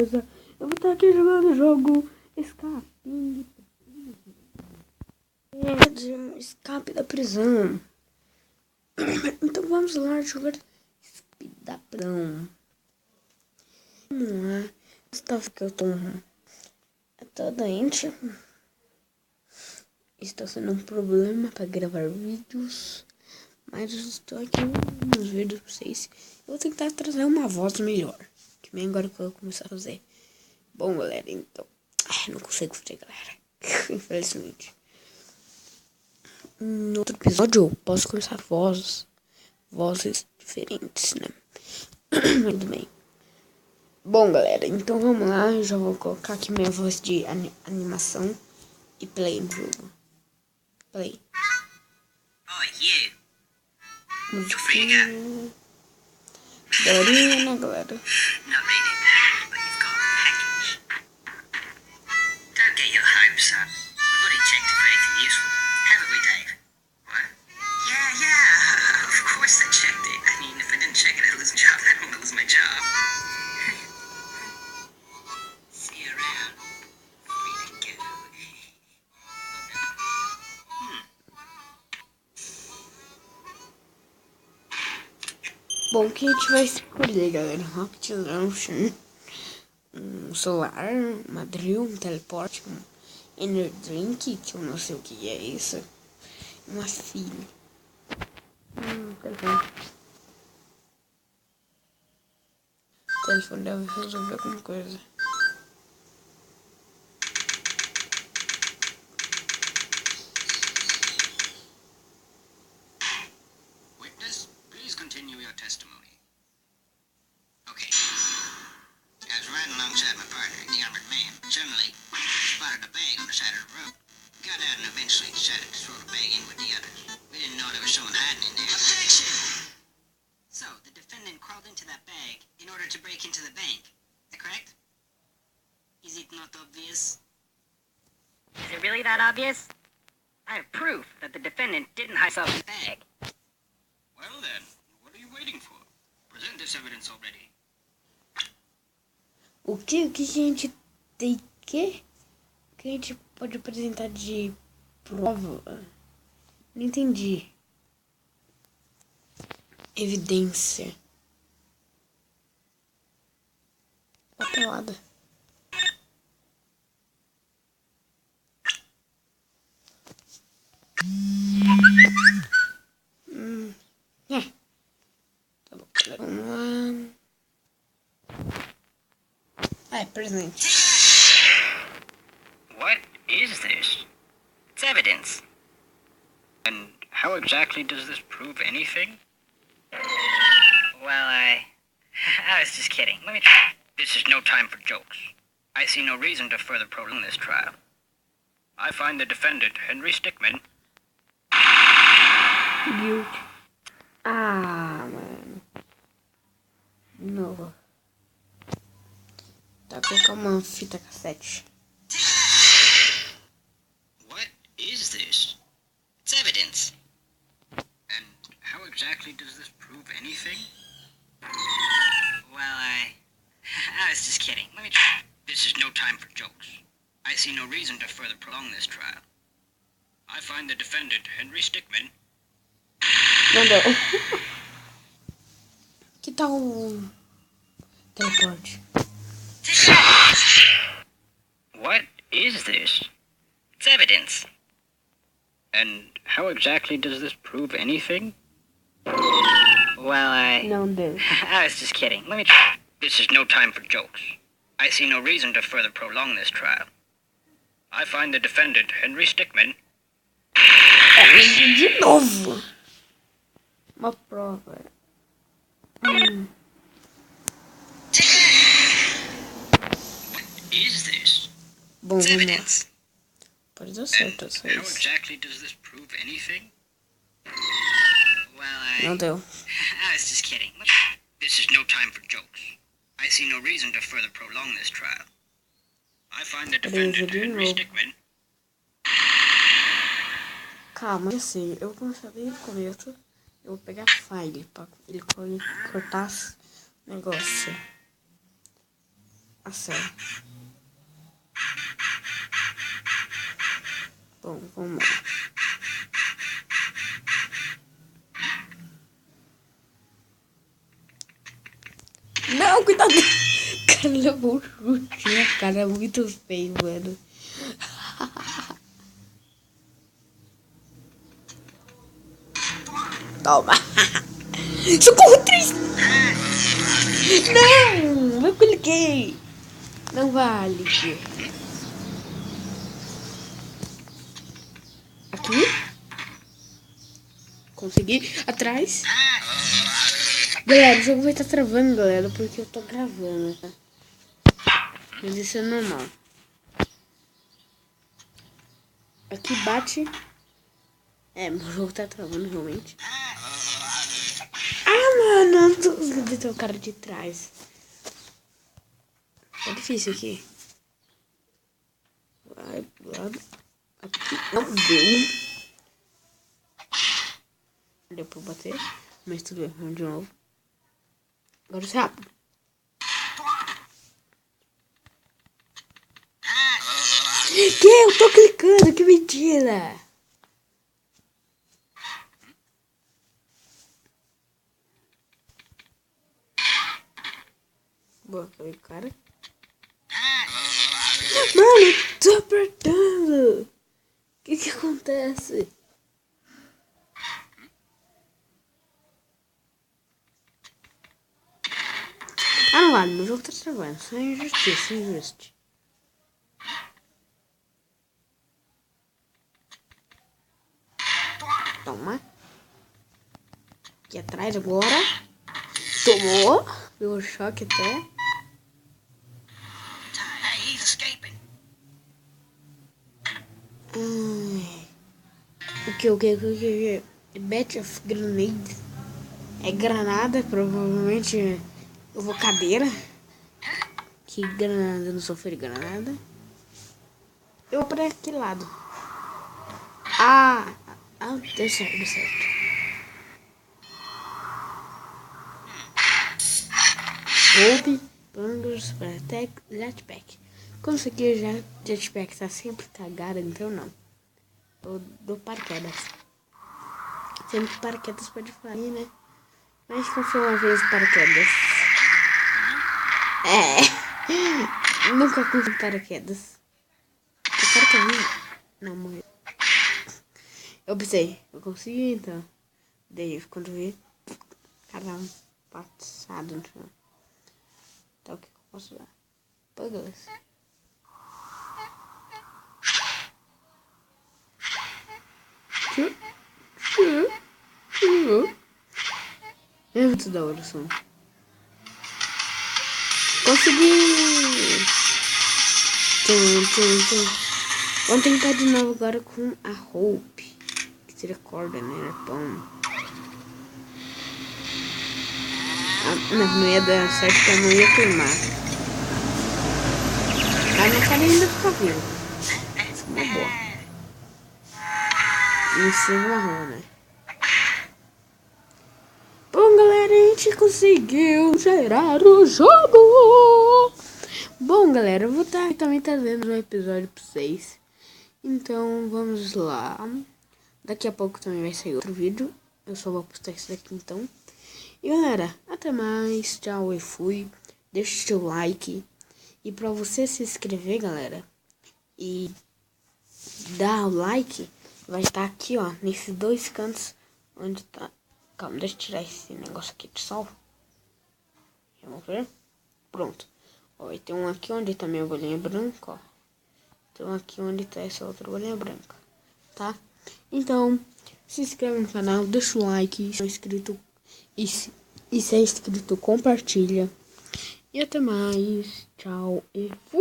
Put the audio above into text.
beleza? Eu vou estar aqui jogando o jogo Escape da prisão. Então vamos lá jogar Escape da prisão. Vamos lá. Estava que eu tô doente. Está sendo um problema para gravar vídeos. Mas eu estou aqui nos vídeos pra vocês. Eu vou tentar trazer uma voz melhor. Que nem agora que eu vou começar a fazer. Bom, galera, então. Não consigo fazer, galera. Infelizmente. No outro episódio eu posso começar vozes diferentes, né? Muito bem. Bom, galera, então vamos lá. Eu já vou colocar aqui minha voz de animação. E play no jogo. Play. Oh, you. Musiquinha. Daorinha, né, galera? Not really, but you've got a package. Don't get your hopes up. We've already checked it for anything useful. Haven't we, Dave? What? Yeah. Of course they checked it. I mean, if I didn't check it, I'd lose my job. I don't want to lose my job. See you around. Free to go. Bom, que a gente vai escolher, galera? Rocket Launcher, um solar, uma drill, um teleporte, um energy drink, que eu não sei o que é isso, uma filha. Telefone. O telefone deve resolver alguma coisa. Witness, please continue your testimony. Okay. I was riding alongside my partner, the armored man. Suddenly, spotted a bag on the side of the road. Got out and eventually decided to throw the bag in with the others. We didn't know there was someone hiding in there. Objection! So, the defendant crawled into that bag in order to break into the bank. Is that correct? Is it not obvious? Is it really that obvious? I have proof that the defendant didn't hide himself in the bag. Well then, what are you waiting for? Present this evidence already. O que a gente tem que? O que a gente pode apresentar de prova? Não entendi. Evidência. Papelada. Tá bom, vamos lá. Presente. What is this? It's evidence. And how exactly does this prove anything? Well, I was just kidding. Let me try. This is no time for jokes. I see no reason to further prolong this trial. I find the defendant, Henry Stickmin. Guilty. Mano. De novo. Tá, colocar uma fita cassete. What is this? It's evidence. And how exactly does this prove anything? Well, I was just kidding. Let me try. This is no time for jokes. I see no reason to further prolong this trial. I find the defendant, Henry Stickmin. Não deu. Que tal o teleporte? What is this? It's evidence. And how exactly does this prove anything? Well, I Não deu. was just kidding. Let me try. This is no time for jokes. I see no reason to further prolong this trial. I find the defendant, Henry Stickmin. De novo. Uma prova. What is this? Bom, It's vamos lá. evidence. Pode dar And certo essa how vez. exactly does this prove anything? Well, I Não deu. was just kidding. This is no time for jokes. I see no reason to further prolong this trial. I find the defendant, de Henry novo. Stickmin. Calma, assim, eu vou começar desde o começo. Eu vou pegar file pra ele cortar o negócio. A sério. Bom, vamos lá. Não, cuidado! O cara levou um chute na cara, é muito feio, mano. Toma! Socorro, Tris! Não! Eu cliquei! Não vale. Aqui. Consegui. Atrás. Galera, o jogo vai estar travando, galera, porque eu tô gravando, tá? Mas isso é normal. Aqui bate. É, meu jogo tá travando realmente. Ah, mano, eu tô o cara de trás. É difícil aqui. Vai pro lado. Aqui. Não deu. Deu pra bater. Mas tudo bem, vamos de novo. Agora isso é rápido. Que? Eu tô clicando, que mentira! Boa, foi o cara. Mano, tô apertando! O que acontece? Ah, não vale, meu jogo tá travando. Isso é injustiça, injusto. Toma. Aqui atrás agora. Tomou. Deu um choque até. He's escaping. O que? Batch of Grenade. É granada, provavelmente eu vou cadeira. Que granada, eu não sofri granada. Eu vou pra aquele lado. Deu certo, deu certo. Roupe, bangers, attack, jetpack. Como isso aqui já jetpack tá sempre cagado, então não. Eu dou paraquedas. Sempre que paraquedas pode falir, né? Mas confio uma vez paraquedas. Nunca confio em paraquedas. O cara tá vindo. Não, morreu. Eu pensei, eu consegui então. Daí quando vi, caramba, passado no chão. Então o que eu posso dar? Puggles. É muito da hora o som. Consegui! Vamos tentar de novo agora com a Hope. Que seria corda, né? Pão. Não ia dar certo porque eu não ia queimar. Mas não quero ainda ficar vivo. Isso é uma boa. Isso é marrom, né? Bom, galera, a gente conseguiu zerar o jogo. Bom, galera, eu vou estar também trazendo um episódio pra vocês. Então, vamos lá. Daqui a pouco também vai sair outro vídeo. Eu só vou postar isso daqui, então. E, galera, até mais. Tchau, eu fui. Deixa o seu like. E pra você se inscrever, galera, e dar o like, vai estar aqui, ó, nesses dois cantos onde tá... Calma, deixa eu tirar esse negócio aqui de sol. Vamos ver? Pronto. Ó, e tem um aqui onde tá minha bolinha branca, ó. Tem um aqui onde tá essa outra bolinha branca, tá? Então, se inscreve no canal, deixa o like, se é inscrito, e se é inscrito, compartilha. E até mais. Tchau e fui!